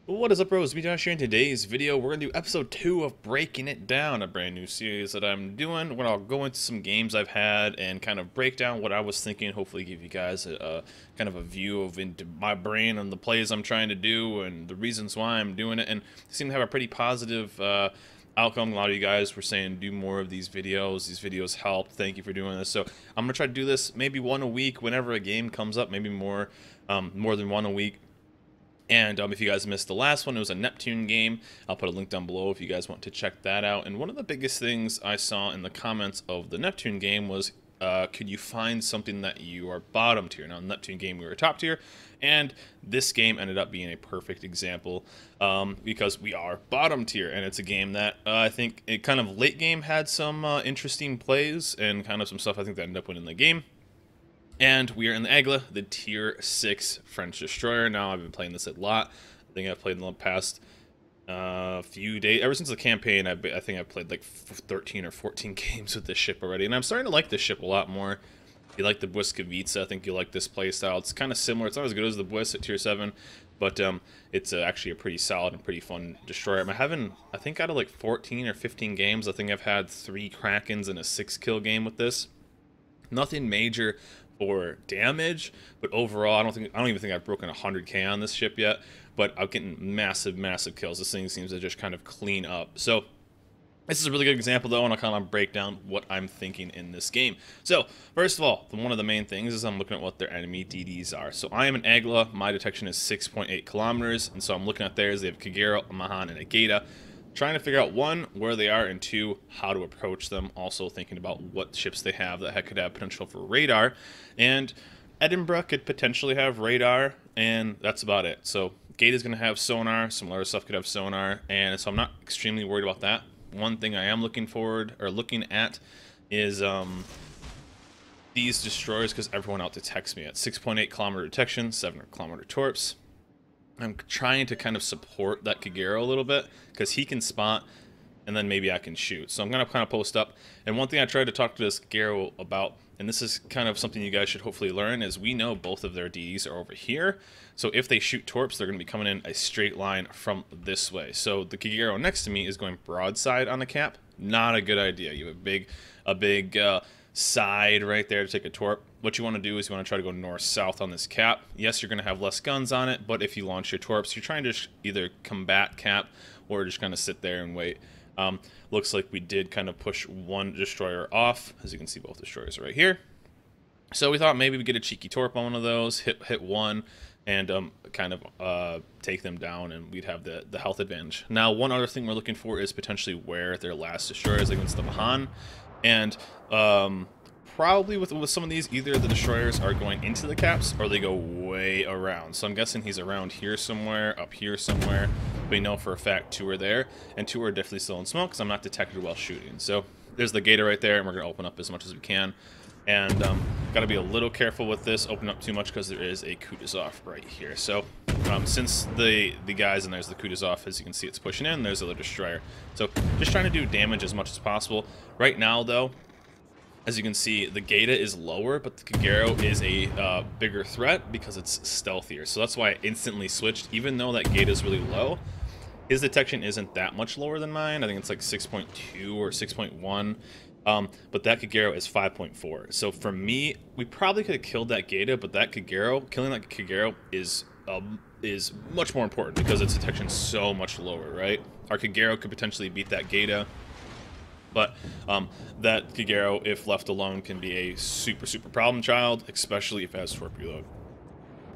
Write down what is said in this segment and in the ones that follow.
What is up, bros? Me, Josh here. In today's video, we're going to do episode 2 of Breaking It Down, a brand new series that I'm doing, where I'll go into some games I've had and kind of break down what I was thinking, hopefully give you guys a kind of a view of into my brain and the plays I'm trying to do and the reasons why I'm doing it, and they seem to have a pretty positive outcome. A lot of you guys were saying do more of these videos. These videos help. Thank you for doing this. So I'm going to try to do this maybe one a week whenever a game comes up, maybe more than one a week. And if you guys missed the last one, it was a Neptune game. I'll put a link down below if you guys want to check that out. And one of the biggest things I saw in the comments of the Neptune game was, could you find something that you are bottom tier? Now, in the Neptune game, we were top tier. And this game ended up being a perfect example because we are bottom tier. And it's a game that I think it kind of late game had some interesting plays and kind of some stuff I think that ended up winning the game. And we are in the Aigle, the tier 6 French destroyer. Now, I've been playing this a lot. I think I've played in the past few days. Ever since the campaign, I think I've played like 13 or 14 games with this ship already. And I'm starting to like this ship a lot more. If you like the Bwiskovitsa, I think you like this playstyle. It's kind of similar. It's not as good as the Bwis at tier 7, but it's actually a pretty solid and pretty fun destroyer. I'm having, I think out of like 14 or 15 games, I think I've had 3 Krakens and a 6-kill game with this. Nothing major for damage, but overall, I don't even think I've broken 100k on this ship yet, but I'm getting massive kills. This thing seems to just kind of clean up. So this is a really good example, though, and I'll kind of break down what I'm thinking in this game. So, first of all, one of the main things is I'm looking at what their enemy DDs are. So I am an Aigle. My detection is 6.8 kilometers, and so I'm looking at theirs. They have Kagero, a Mahan, and a Geta. Trying to figure out, 1, where they are, and 2, how to approach them. Also thinking about what ships they have that could have potential for radar. And Edinburgh could potentially have radar, and that's about it. So Gate is going to have sonar, some other stuff could have sonar, and so I'm not extremely worried about that. One thing I am looking at is these destroyers, because everyone out detects me at 6.8 kilometer detection, 7 kilometer torps. I'm trying to kind of support that Kagero a little bit because he can spot and then maybe I can shoot. So I'm going to kind of post up. And one thing I tried to talk to this Kagero about, and this is kind of something you guys should hopefully learn, is we know both of their DDs are over here. So if they shoot torps, they're going to be coming in a straight line from this way. So the Kagero next to me is going broadside on the cap. Not a good idea. You have a big side right there to take a torp. What you want to do is you want to try to go north-south on this cap. Yes, you're going to have less guns on it, but if you launch your torps, you're trying to either combat cap or just kind of sit there and wait. Looks like we did kind of push one destroyer off. As you can see, both destroyers are right here. So we thought maybe we get a cheeky torp on one of those, hit one, and kind of take them down, and we'd have the health advantage. Now, one other thing we're looking for is potentially where their last destroyer is against the Mahan. And probably with some of these, either the destroyers are going into the caps or they go way around. So I'm guessing he's around here somewhere, up here somewhere. We know for a fact 2 are there, and 2 are definitely still in smoke because I'm not detected while shooting. So there's the gator right there, and we're going to open up as much as we can. And got to be a little careful with this, open up too much because there is a Kutuzov right here. So since the guys, and there's the Kutuzov, as you can see, it's pushing in, there's the other destroyer. So just trying to do damage as much as possible. Right now, though, as you can see, the Geta is lower, but the Kagero is a bigger threat because it's stealthier. So that's why I instantly switched. Even though that Geta is really low, his detection isn't that much lower than mine. I think it's like 6.2 or 6.1. But that Kagero is 5.4. So for me, we probably could have killed that Geta, but that Kagero, killing that Kagero is much more important because its detection is so much lower, right? Our Kagero could potentially beat that Geta, but that Kagero, if left alone, can be a super problem child, especially if it has torp reload.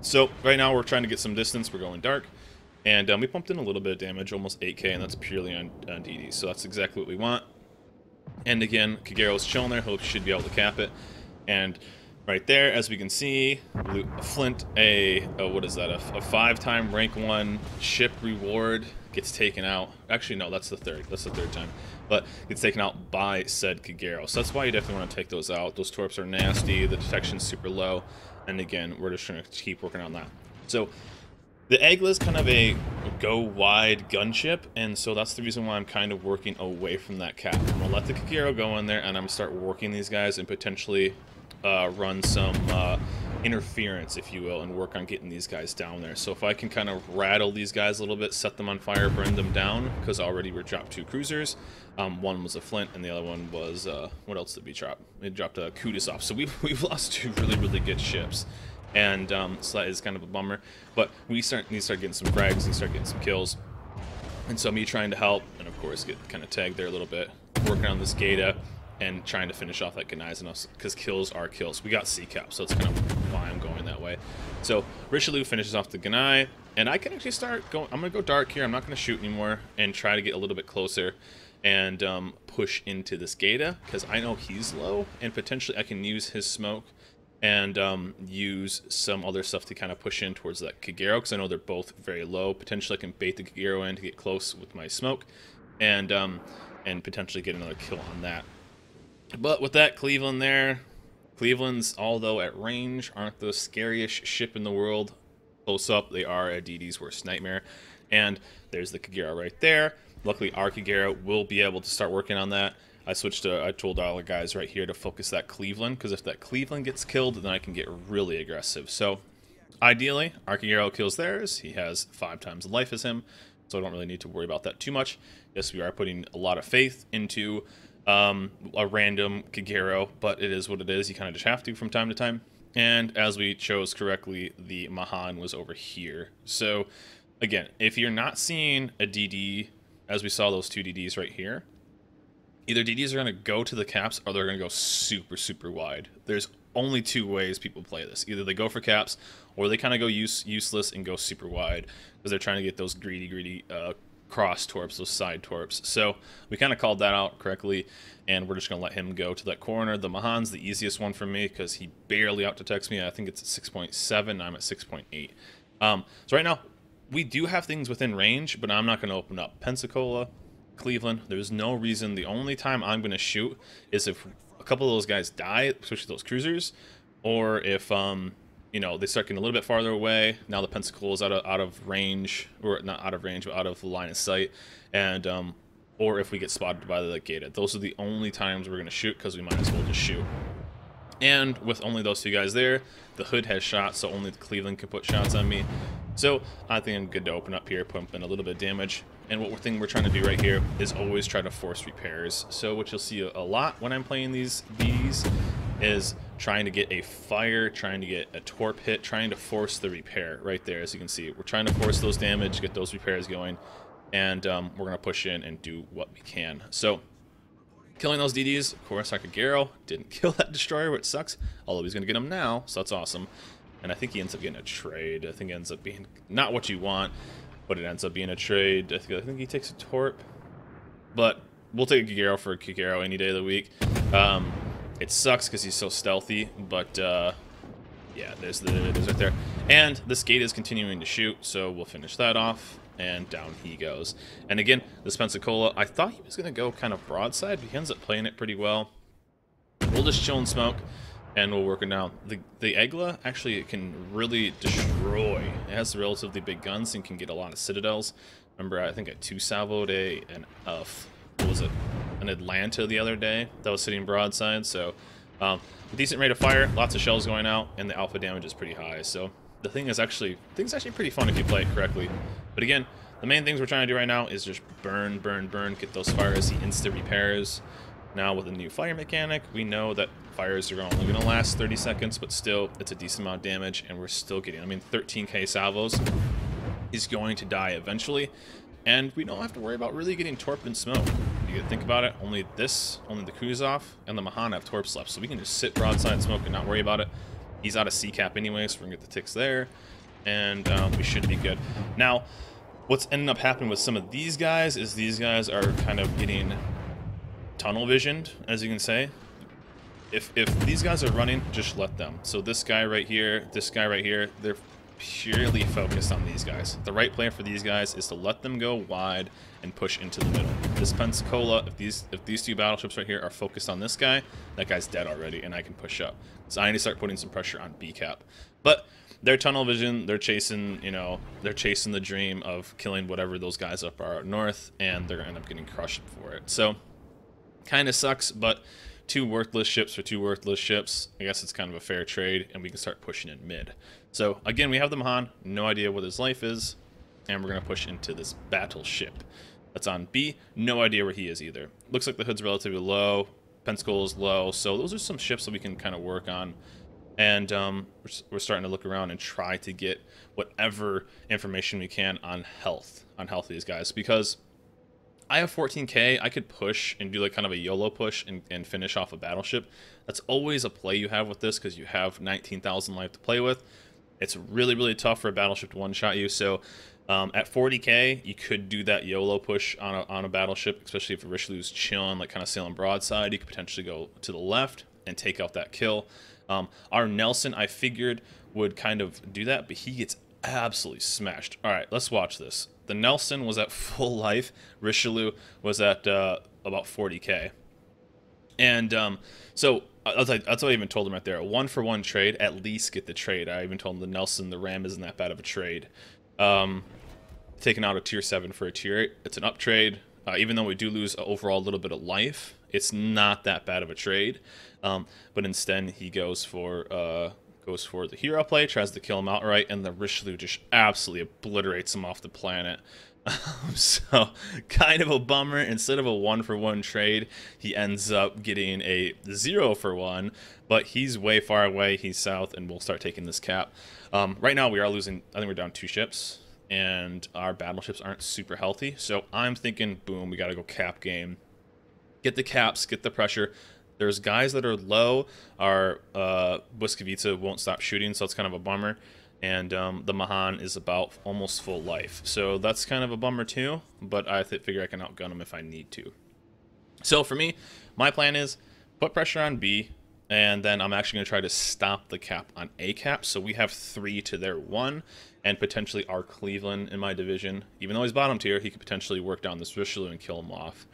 So right now we're trying to get some distance. We're going dark, and we pumped in a little bit of damage, almost 8k, and that's purely on DD. So that's exactly what we want. And again, Kagero's chilling there. Hope should be able to cap it. And right there, as we can see, Flint, what is that? A 5-time rank 1 ship reward gets taken out. Actually, no, that's the third. That's the 3rd time. But gets taken out by said Kagero. So that's why you definitely want to take those out. Those torps are nasty. The detection's super low. And again, we're just trying to keep working on that. So the Aigle is kind of a go-wide gunship, and so that's the reason why I'm kind of working away from that cap. I'm going to let the Kagero go in there, and I'm going to start working these guys and potentially run some interference, if you will, and work on getting these guys down there. So if I can kind of rattle these guys a little bit, set them on fire, burn them down, because already we dropped 2 cruisers. One was a Flint, and the other one was, what else did we drop? We dropped a Kudasov. So we've lost 2 really good ships. And so that is kind of a bummer. But we need to start getting some frags and start getting some kills. And so me trying to help, and of course get kind of tagged there a little bit, working on this Gata, and trying to finish off that Gneisenau, because kills are kills. We got C-cap, so that's kind of why I'm going that way. So Richelieu finishes off the Gnai, and I can actually start going. I'm going to go dark here. I'm not going to shoot anymore, and try to get a little bit closer and push into this Gata, because I know he's low, and potentially I can use his smoke and use some other stuff to kind of push in towards that Kagero, because I know they're both very low. Potentially I can bait the Kagero in to get close with my smoke, and potentially get another kill on that. But with that Cleveland there, Cleveland's, although at range, aren't the scariest ship in the world. Close up, they are a DD's worst nightmare. And there's the Kagero right there. Luckily, our Kagero will be able to start working on that. I told all the guys right here to focus that Cleveland, because if that Cleveland gets killed, then I can get really aggressive. So, ideally, our Kagero kills theirs. He has 5 times the life as him, so I don't really need to worry about that too much. Yes, we are putting a lot of faith into a random Kagero, but it is what it is. You kind of just have to from time to time. And as we chose correctly, the Mahan was over here. So, again, if you're not seeing a DD, as we saw those 2 DDs right here, either DDs are going to go to the caps or they're going to go super wide. There's only 2 ways people play this. Either they go for caps or they kind of go useless and go super wide, because they're trying to get those greedy cross torps, those side torps. So we kind of called that out correctly, and we're just going to let him go to that corner. The Mahan's the easiest one for me because he barely out-detects me. I think it's at 6.7. I'm at 6.8. So right now, we do have things within range, but I'm not going to open up. Pensacola, Cleveland, there's no reason. The only time I'm going to shoot is if a couple of those guys die, especially those cruisers, or if you know, they start getting a little bit farther away. Now the Pensacola is out of range, or not out of range, but out of line of sight, and or if we get spotted by the Gata. Those are the only times we're going to shoot, because we might as well just shoot. And with only those 2 guys there, the Hood has shots, so only the Cleveland can put shots on me. So I think I'm good to open up here, pump in a little bit of damage. And what we're trying to do right here is always try to force repairs. So what you'll see a lot when I'm playing these DDs is trying to get a fire, trying to get a torp hit, trying to force the repair right there. As you can see, we're trying to force those damage, get those repairs going, and we're going to push in and do what we can. So killing those DDs, of course, our Kagero didn't kill that destroyer, which sucks, although he's going to get him now, so that's awesome. And I think he ends up getting a trade. I think it ends up being not what you want, but it ends up being a trade. I think he takes a torp, but we'll take a Kagero for a Kagero any day of the week. It sucks because he's so stealthy, but yeah, it is right there. And this Gate is continuing to shoot, so we'll finish that off, and down he goes. And again, this Pensacola, I thought he was going to go kind of broadside, but he ends up playing it pretty well. We'll just chill and smoke, and we'll work it down. The Aigle, actually, it can really destroy. It has relatively big guns and can get a lot of citadels. Remember, I think I 2-salvoed what was it? An Atlanta the other day that was sitting broadside. So a decent rate of fire, lots of shells going out, and the alpha damage is pretty high. So the thing is actually pretty fun if you play it correctly. But again, the main things we're trying to do right now is just burn, get those fires, the instant repairs. Now with the new fire mechanic, we know that fires are only going to last 30 seconds, but still, it's a decent amount of damage, and we're still getting, 13k salvos. He's going to die eventually, and we don't have to worry about really getting torp and smoke. You gotta think about it, only the Kuzov and the Mahan have torps left, so we can just sit broadside and smoke and not worry about it. He's out of C-cap anyway, so we're going to get the ticks there, and we should be good. Now, what's ended up happening with some of these guys is these guys are kind of getting tunnel visioned, as you can say. If these guys are running, just let them. So this guy right here, they're purely focused on these guys. The right play for these guys is to let them go wide and push into the middle. This Pensacola, if these 2 battleships right here are focused on this guy, that guy's dead already, and I can push up. So I need to start putting some pressure on B-cap. But they're tunnel vision, they're chasing, they're chasing the dream of killing whatever those guys up are north, and they're gonna end up getting crushed for it. So kind of sucks, but 2 worthless ships for 2 worthless ships. I guess it's kind of a fair trade, and we can start pushing in mid. So again, we have the Mahan, no idea what his life is, and we're going to push into this battleship that's on B. No idea where he is either. Looks like the hood's relatively low, Pensacola is low, so those are some ships that we can kind of work on. And we're starting to look around and try to get whatever information we can on health of these guys, because I have 14k. I could push and do like kind of a YOLO push and finish off a battleship. That's always a play you have with this, because you have 19,000 life to play with. It's really, really tough for a battleship to one-shot you. So at 40k, you could do that YOLO push on a battleship, especially if Richelieu's chilling, like kind of sailing broadside. You could potentially go to the left and take out that kill. Our Nelson, I figured, would kind of do that, but he gets absolutely smashed. All right, let's watch this. The Nelson was at full life. Richelieu was at about 40k. And so that's what I even told him right there. A 1-for-1 trade, at least get the trade. I even told him the Nelson, the Ram isn't that bad of a trade. Taking out a tier 7 for a tier 8, it's an up trade. Even though we do lose overall a little bit of life, it's not that bad of a trade. But instead he goes for the hero play, tries to kill him outright, and the Richelieu just absolutely obliterates him off the planet. So kind of a bummer. Instead of a 1-for-1 trade, he ends up getting a 0-for-1, but he's way far away. He's south, and we'll start taking this cap. Right now we are losing. I think we're down 2 ships, and our battleships aren't super healthy. So I'm thinking, boom, we got to go cap game. Get the caps, get the pressure. There's guys that are low. Our Błyskawica won't stop shooting, so it's kind of a bummer. And the Mahan is about almost full life. So that's kind of a bummer too, but I figure I can outgun him if I need to. So for me, my plan is put pressure on B, and then I'm actually going to try to stop the cap on A cap. So we have 3 to their 1, and potentially our Cleveland in my division. Even though he's bottom tier, he could potentially work down this Richelieu and kill him off.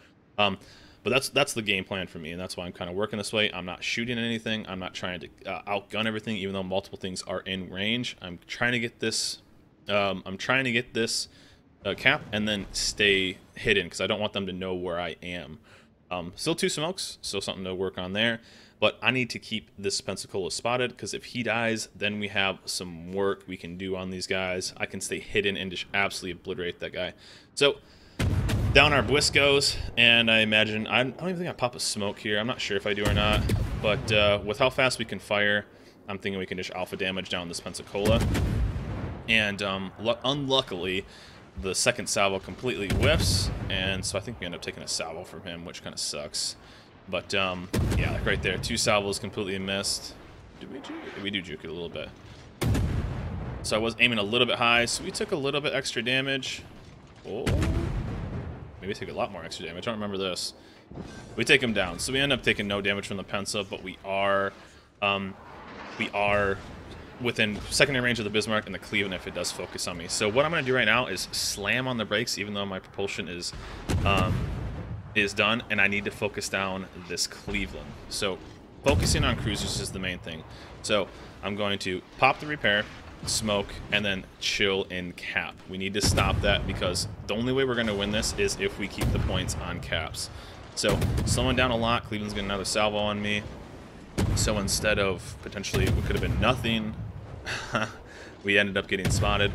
But that's the game plan for me, and that's why I'm kind of working this way. I'm not shooting at anything. I'm not trying to outgun everything, even though multiple things are in range. I'm trying to get this. Cap and then stay hidden, because I don't want them to know where I am. Still 2 smokes, so something to work on there. But I need to keep this Pensacola spotted, because if he dies, then we have some work we can do on these guys. I can stay hidden and just absolutely obliterate that guy. So down our Bwiscos, and I imagine, I don't even think I pop a smoke here. I'm not sure if I do or not, but with how fast we can fire, I'm thinking we can just alpha damage down this Pensacola. And unluckily, the second salvo completely whiffs, and so I think we end up taking a salvo from him, which kind of sucks. But yeah, like right there, 2 salvos completely missed. Did we juke it? We do juke it a little bit. So I was aiming a little bit high, so we took a little bit extra damage. Oh. Maybe take a lot more extra damage. I don't remember this. We take him down, so we end up taking no damage from the Pensa, but we are within secondary range of the Bismarck and the Cleveland if it does focus on me. So what I'm going to do right now is slam on the brakes, even though my propulsion is done, and I need to focus down this Cleveland. So focusing on cruisers is the main thing. So I'm going to pop the repair, smoke, and then chill in cap. We need to stop that, because the only way we're going to win this is if we keep the points on caps. So slowing down a lot. Cleveland's getting another salvo on me. So instead of potentially what could have been nothing, we ended up getting spotted.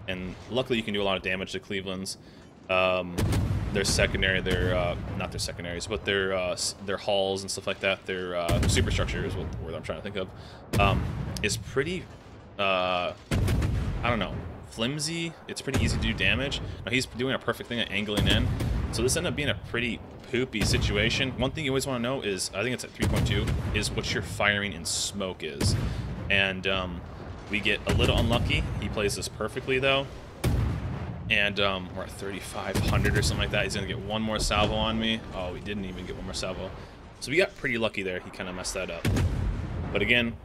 And luckily you can do a lot of damage to Cleveland's. Their secondary, not their secondaries, but their hulls and stuff like that, their superstructure is what word I'm trying to think of, is pretty I don't know, flimsy. It's pretty easy to do damage. Now he's doing a perfect thing at angling in, so this ended up being a pretty poopy situation. One thing you always want to know is, I think it's at 3.2, is what your firing in smoke is. And we get a little unlucky. He plays this perfectly though, and we're at 3,500 or something like that. He's gonna get 1 more salvo on me. Oh, we didn't even get 1 more salvo, so we got pretty lucky there. He kind of messed that up, but again,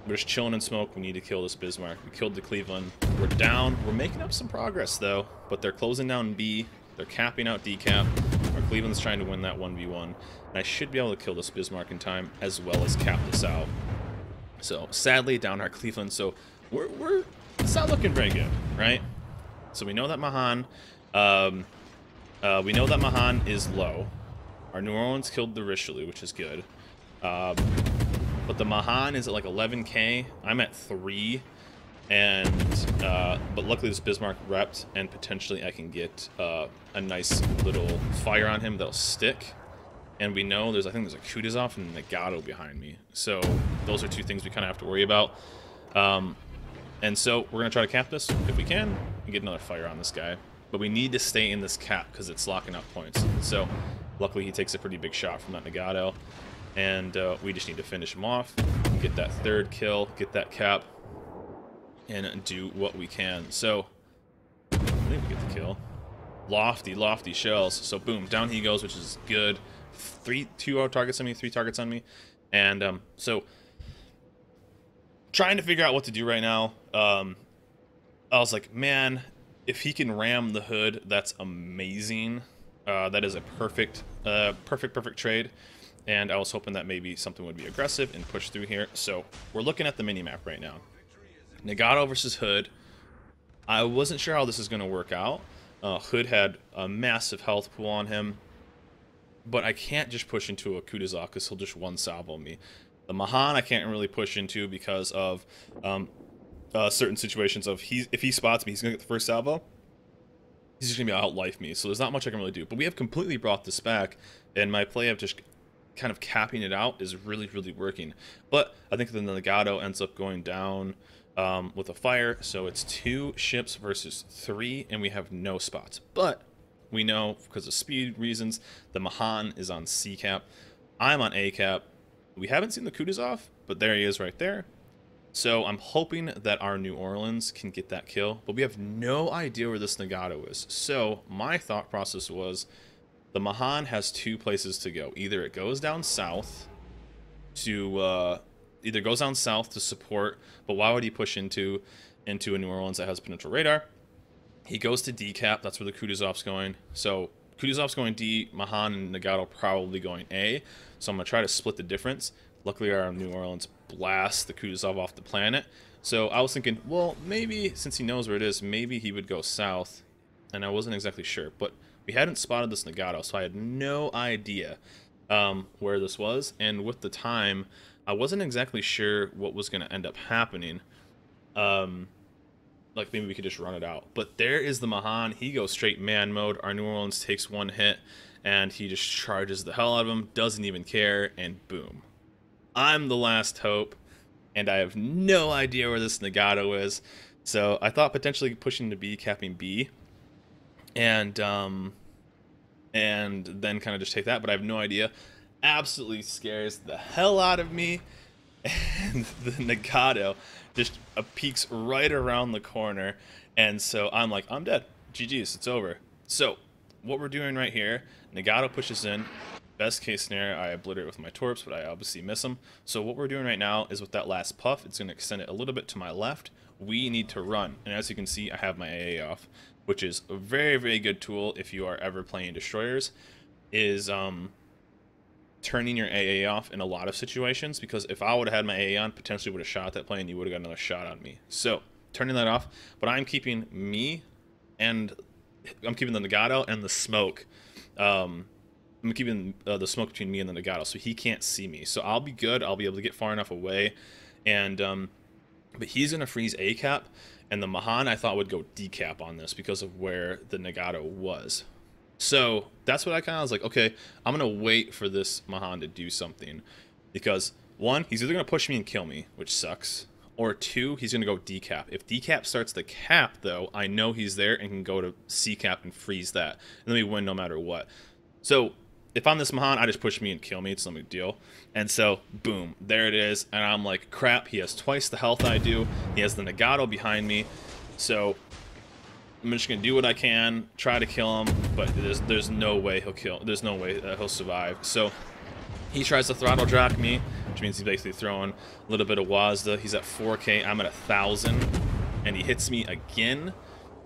we're just chilling in smoke. We need to kill this Bismarck. We killed the Cleveland. We're down. We're making up some progress, though. But they're closing down B. They're capping out D cap. Our Cleveland's trying to win that 1v1. And I should be able to kill this Bismarck in time, as well as cap this out. So, sadly, down our Cleveland. So, it's not looking very good, right? So, we know that Mahan... we know that Mahan is low. Our New Orleans killed the Richelieu, which is good. But the Mahan is at like 11k. I'm at 3. And but luckily this Bismarck repped, and potentially I can get a nice little fire on him that'll stick. And we know I think there's a Kutuzov and a Nagato behind me, so those are two things we kind of have to worry about. And so we're gonna try to cap this if we can and get another fire on this guy, but we need to stay in this cap because it's locking up points. So luckily he takes a pretty big shot from that Nagato, and we just need to finish him off, get that 3rd kill, get that cap, and do what we can. So I think we get the kill. Lofty shells. So boom, down he goes, which is good. 2 targets on me, 3 targets on me. And so trying to figure out what to do right now. I was like, man, if he can ram the hood, that's amazing. That is a perfect trade. And I was hoping that maybe something would be aggressive and push through here. So we're looking at the mini-map right now. Nagato versus Hood. I wasn't sure how this is going to work out. Hood had a massive health pool on him, but I can't just push into a Kutuzov because he'll just one-salvo me. The Mahan I can't really push into because of certain situations of if he spots me, he's going to get the first salvo. He's just going to be out-life me, so there's not much I can really do. But we have completely brought this back, and my play of just kind of capping it out is really working. But I think the Nagato ends up going down with a fire, so it's 2 ships versus 3, and we have no spots. But we know, because of speed reasons, the Mahan is on C cap. I'm on A cap. We haven't seen the Kutuzov, but there he is right there. So I'm hoping that our New Orleans can get that kill, but we have no idea where this Nagato is. So my thought process was, the Mahan has 2 places to go. Either it goes down south to support, but why would he push into a New Orleans that has potential radar? He goes to D cap, that's where the Kutuzov's going. So Kutuzov's going D, Mahan and Nagato probably going A. So I'm going to try to split the difference. Luckily our New Orleans blasts the Kutuzov off the planet. So I was thinking, well, maybe since he knows where it is, maybe he would go south. And I wasn't exactly sure, but we hadn't spotted this Nagato, so I had no idea where this was. And with the time, I wasn't exactly sure what was going to end up happening. Like maybe we could just run it out. But there is the Mahan. He goes straight man mode. Our New Orleans takes 1 hit, and he just charges the hell out of him. Doesn't even care, and boom. I'm the last hope, and I have no idea where this Nagato is. So I thought potentially pushing to B, capping B, and then kind of just take that, but I have no idea. Absolutely scares the hell out of me, and the Nagato just peeks right around the corner, and so I'm like, I'm dead. GG's, it's over. So what we're doing right here, Nagato pushes in. Best case scenario, I obliterate with my torps, but I obviously miss them. So what we're doing right now is with that last puff, it's going to extend it a little bit to my left. We need to run, and as you can see, I have my AA off, which is a very good tool if you are ever playing destroyers, is turning your AA off in a lot of situations, because if I would have had my AA on, potentially would have shot that plane, you would have got another shot on me. So turning that off, but I'm keeping me, and I'm keeping the Nagato and the smoke. I'm keeping the smoke between me and the Nagato, so he can't see me. So I'll be good. I'll be able to get far enough away, and but he's gonna freeze A cap, and the Mahan I thought would go D cap on this because of where the Nagato was. So that's what I kind of was like, okay, I'm going to wait for this Mahan to do something. Because, 1, he's either going to push me and kill me, which sucks. Or 2, he's going to go D-cap. If D-cap starts the cap, though, I know he's there and can go to C-cap and freeze that. And then we win no matter what. So, if I'm this Mahan, I just push me and kill me. It's no big deal. And so, boom, there it is. And I'm like, crap, he has twice the health I do. He has the Nagato behind me. So I'm just gonna do what I can, try to kill him, but there's no way he'll kill. There's no way he'll survive. So he tries to throttle jack me, which means he's basically throwing a little bit of Wazda. He's at 4K. I'm at 1,000, and he hits me again.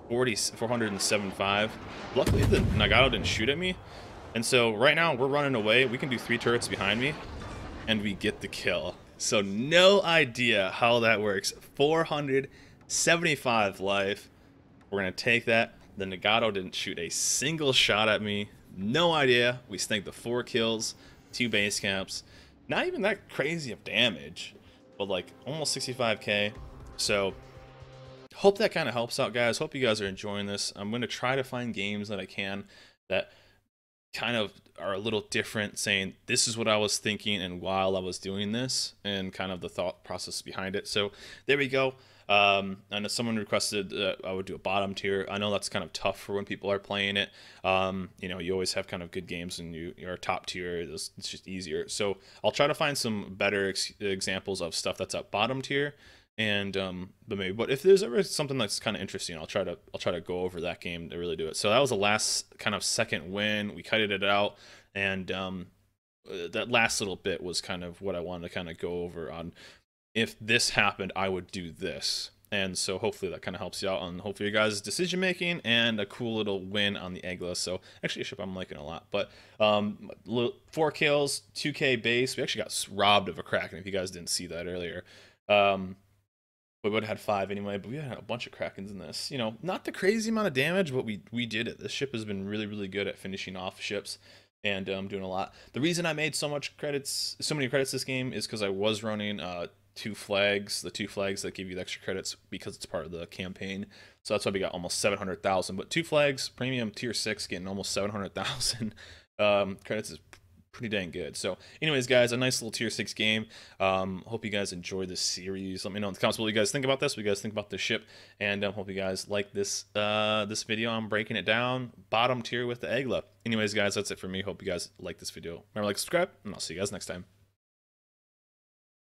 475. Luckily, the Nagato didn't shoot at me, and so right now we're running away. We can do 3 turrets behind me, and we get the kill. So no idea how that works. 475 life. We're going to take that. The Nagato didn't shoot a single shot at me. No idea. We snagged the 4 kills, 2 base camps, not even that crazy of damage, but like almost 65k. So hope that kind of helps out, guys. Hope you guys are enjoying this. I'm going to try to find games that I can that kind of are a little different, saying this is what I was thinking and while I was doing this, and kind of the thought process behind it. So there we go. I know someone requested I would do a bottom tier. I know that's kind of tough for when people are playing it. You know, you always have kind of good games and you're top tier. It's just easier. So I'll try to find some better examples of stuff that's at bottom tier. And but if there's ever something that's kind of interesting, I'll try to go over that game to really do it. So that was the last kind of second win. We kited it out, and that last little bit was kind of what I wanted to kind of go over on. If this happened, I would do this. And so hopefully that kind of helps you out on hopefully your guys' decision making and a cool little win on the Aigle. So actually a ship I'm liking a lot. But 4 kills, 2k base. We actually got robbed of a Kraken if you guys didn't see that earlier. We would have had 5 anyway, but we had a bunch of Krakens in this. You know, not the crazy amount of damage, but we did it. This ship has been really, really good at finishing off ships and doing a lot. The reason I made so many credits this game is because I was running 2 flags, the 2 flags that give you the extra credits because it's part of the campaign. So that's why we got almost 700,000. But 2 flags, premium tier 6, getting almost 700,000 credits is pretty dang good. So anyways, guys, a nice little tier 6 game. Hope you guys enjoy this series. Let me know in the comments what you guys think about this, what you guys think about this ship, and hope you guys like this this video. I'm breaking it down bottom tier with the Aigle. Anyways, guys, that's it for me. Hope you guys like this video. Remember, like, subscribe, and I'll see you guys next time.